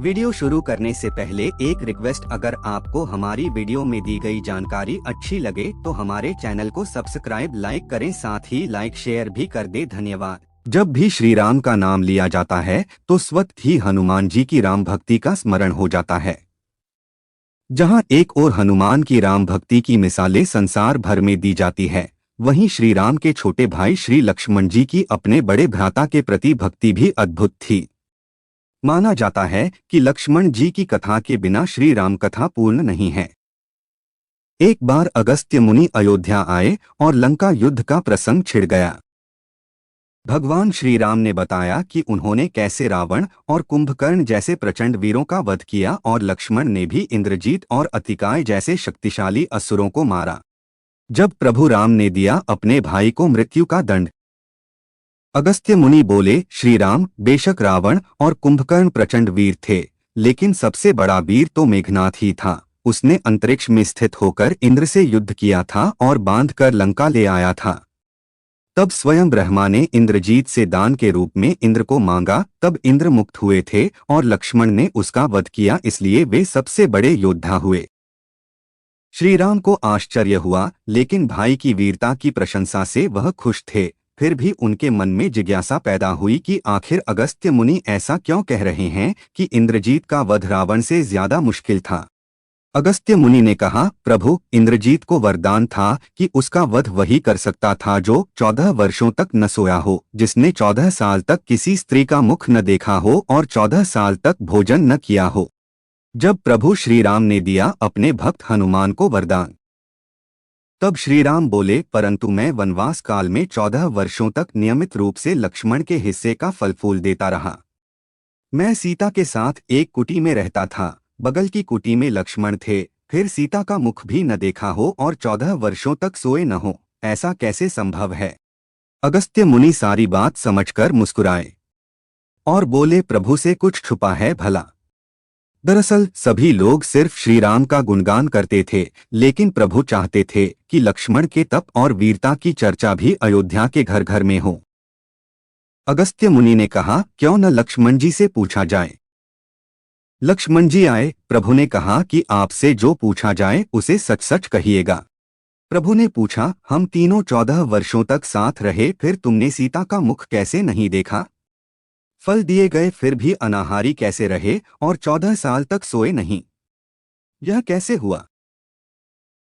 Video शुरू करने से पहले एक रिक्वेस्ट, अगर आपको हमारी वीडियो में दी गई जानकारी अच्छी लगे तो हमारे चैनल को सब्सक्राइब लाइक करें, साथ ही लाइक शेयर भी कर दे। धन्यवाद। जब भी श्री राम का नाम लिया जाता है तो स्वतः ही हनुमान जी की राम भक्ति का स्मरण हो जाता है। जहां एक और हनुमान की राम भक्ति की मिसालें संसार भर में दी जाती है, वहीं श्री राम के छोटे भाई श्री लक्ष्मण जी की अपने बड़े भ्राता के प्रति भक्ति भी अद्भुत थी। माना जाता है कि लक्ष्मण जी की कथा के बिना श्री राम कथा पूर्ण नहीं है। एक बार अगस्त्य मुनि अयोध्या आए और लंका युद्ध का प्रसंग छिड़ गया। भगवान श्री राम ने बताया कि उन्होंने कैसे रावण और कुंभकर्ण जैसे प्रचंड वीरों का वध किया और लक्ष्मण ने भी इंद्रजीत और अतिकाय जैसे शक्तिशाली असुरों को मारा। जब प्रभु राम ने दिया अपने भाई को मृत्यु का दंड, अगस्त्य मुनि बोले, श्री राम, बेशक रावण और कुंभकर्ण प्रचंड वीर थे, लेकिन सबसे बड़ा वीर तो मेघनाथ ही था। उसने अंतरिक्ष में स्थित होकर इंद्र से युद्ध किया था और बांधकर लंका ले आया था। तब स्वयं ब्रह्मा ने इंद्रजीत से दान के रूप में इंद्र को मांगा, तब इंद्र मुक्त हुए थे और लक्ष्मण ने उसका वध किया, इसलिए वे सबसे बड़े योद्धा हुए। श्री राम को आश्चर्य हुआ, लेकिन भाई की वीरता की प्रशंसा से वह खुश थे। फिर भी उनके मन में जिज्ञासा पैदा हुई कि आखिर अगस्त्य मुनि ऐसा क्यों कह रहे हैं कि इंद्रजीत का वध रावण से ज्यादा मुश्किल था। अगस्त्य मुनि ने कहा, प्रभु, इंद्रजीत को वरदान था कि उसका वध वही कर सकता था जो 14 वर्षों तक न सोया हो, जिसने 14 साल तक किसी स्त्री का मुख न देखा हो और 14 साल तक भोजन न किया हो। जब प्रभु श्री राम ने दिया अपने भक्त हनुमान को वरदान, तब श्री राम बोले, परंतु मैं वनवास काल में 14 वर्षों तक नियमित रूप से लक्ष्मण के हिस्से का फल फूल देता रहा। मैं सीता के साथ एक कुटी में रहता था, बगल की कुटी में लक्ष्मण थे, फिर सीता का मुख भी न देखा हो और 14 वर्षों तक सोए न हो, ऐसा कैसे संभव है। अगस्त्य मुनि सारी बात समझकर मुस्कुराए और बोले, प्रभु से कुछ छुपा है भला। दरअसल सभी लोग सिर्फ श्री राम का गुणगान करते थे, लेकिन प्रभु चाहते थे कि लक्ष्मण के तप और वीरता की चर्चा भी अयोध्या के घर घर में हो। अगस्त्य मुनि ने कहा, क्यों न लक्ष्मण जी से पूछा जाए। लक्ष्मण जी आए। प्रभु ने कहा कि आपसे जो पूछा जाए उसे सच सच कहिएगा। प्रभु ने पूछा, हम तीनों 14 वर्षों तक साथ रहे, फिर तुमने सीता का मुख कैसे नहीं देखा? फल दिए गए फिर भी अनाहारी कैसे रहे और 14 साल तक सोए नहीं? यह कैसे हुआ?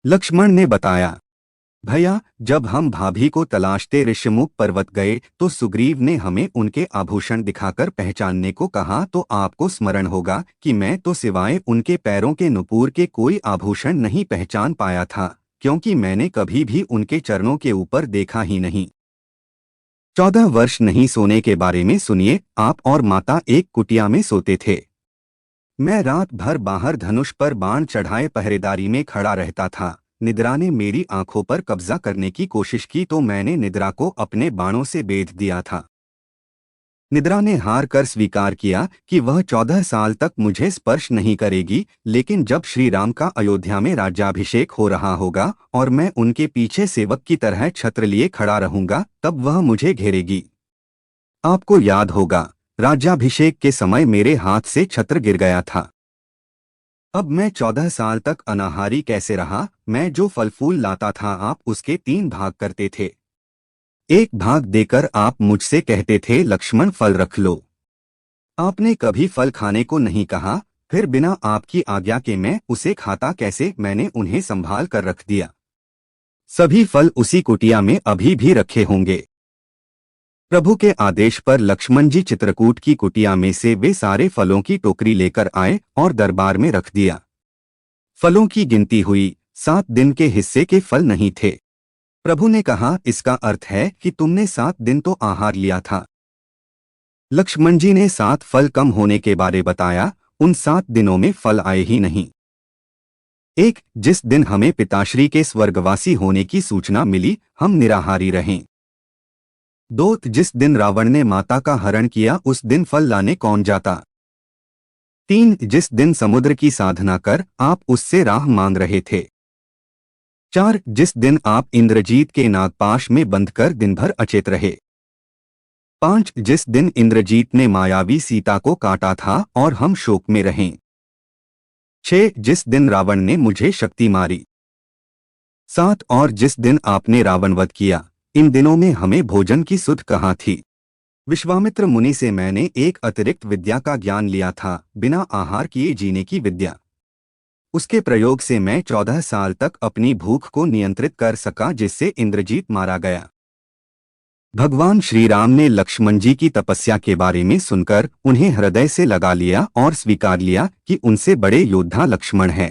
लक्ष्मण ने बताया, भैया, जब हम भाभी को तलाशते ऋषिमुख पर्वत गए तो सुग्रीव ने हमें उनके आभूषण दिखाकर पहचानने को कहा, तो आपको स्मरण होगा कि मैं तो सिवाय उनके पैरों के नुपुर के कोई आभूषण नहीं पहचान पाया था, क्योंकि मैंने कभी भी उनके चरणों के ऊपर देखा ही नहीं। 14 वर्ष नहीं सोने के बारे में सुनिए। आप और माता एक कुटिया में सोते थे। मैं रात भर बाहर धनुष पर बाण चढ़ाए पहरेदारी में खड़ा रहता था। निद्रा ने मेरी आंखों पर कब्जा करने की कोशिश की तो मैंने निद्रा को अपने बाणों से बेध दिया था। निद्रा ने हार कर स्वीकार किया कि वह 14 साल तक मुझे स्पर्श नहीं करेगी, लेकिन जब श्री राम का अयोध्या में राज्याभिषेक हो रहा होगा और मैं उनके पीछे सेवक की तरह छत्र लिए खड़ा रहूंगा, तब वह मुझे घेरेगी। आपको याद होगा, राज्याभिषेक के समय मेरे हाथ से छत्र गिर गया था। अब मैं 14 साल तक अनाहारी कैसे रहा? मैं जो फल फूल लाता था आप उसके 3 भाग करते थे। एक भाग देकर आप मुझसे कहते थे, लक्ष्मण फल रख लो। आपने कभी फल खाने को नहीं कहा, फिर बिना आपकी आज्ञा के मैं उसे खाता कैसे? मैंने उन्हें संभाल कर रख दिया। सभी फल उसी कुटिया में अभी भी रखे होंगे। प्रभु के आदेश पर लक्ष्मण जी चित्रकूट की कुटिया में से वे सारे फलों की टोकरी लेकर आए और दरबार में रख दिया। फलों की गिनती हुई, 7 दिन के हिस्से के फल नहीं थे। प्रभु ने कहा, इसका अर्थ है कि तुमने 7 दिन तो आहार लिया था। लक्ष्मण जी ने 7 फल कम होने के बारे बताया। उन 7 दिनों में फल आए ही नहीं। एक, जिस दिन हमें पिताश्री के स्वर्गवासी होने की सूचना मिली, हम निराहारी रहें। 2, जिस दिन रावण ने माता का हरण किया उस दिन फल लाने कौन जाता। 3, जिस दिन समुद्र की साधना कर आप उससे राह मांग रहे थे। 4, जिस दिन आप इंद्रजीत के नागपाश में बंधकर दिन भर अचेत रहे। 5 जिस दिन इंद्रजीत ने मायावी सीता को काटा था और हम शोक में रहें। 6 जिस दिन रावण ने मुझे शक्ति मारी। 7 और जिस दिन आपने रावण वध किया। इन दिनों में हमें भोजन की सुध कहाँ थी। विश्वामित्र मुनि से मैंने एक अतिरिक्त विद्या का ज्ञान लिया था, बिना आहार किए जीने की विद्या। उसके प्रयोग से मैं 14 साल तक अपनी भूख को नियंत्रित कर सका, जिससे इंद्रजीत मारा गया। भगवान श्री राम ने लक्ष्मण जी की तपस्या के बारे में सुनकर उन्हें हृदय से लगा लिया और स्वीकार लिया कि उनसे बड़े योद्धा लक्ष्मण हैं।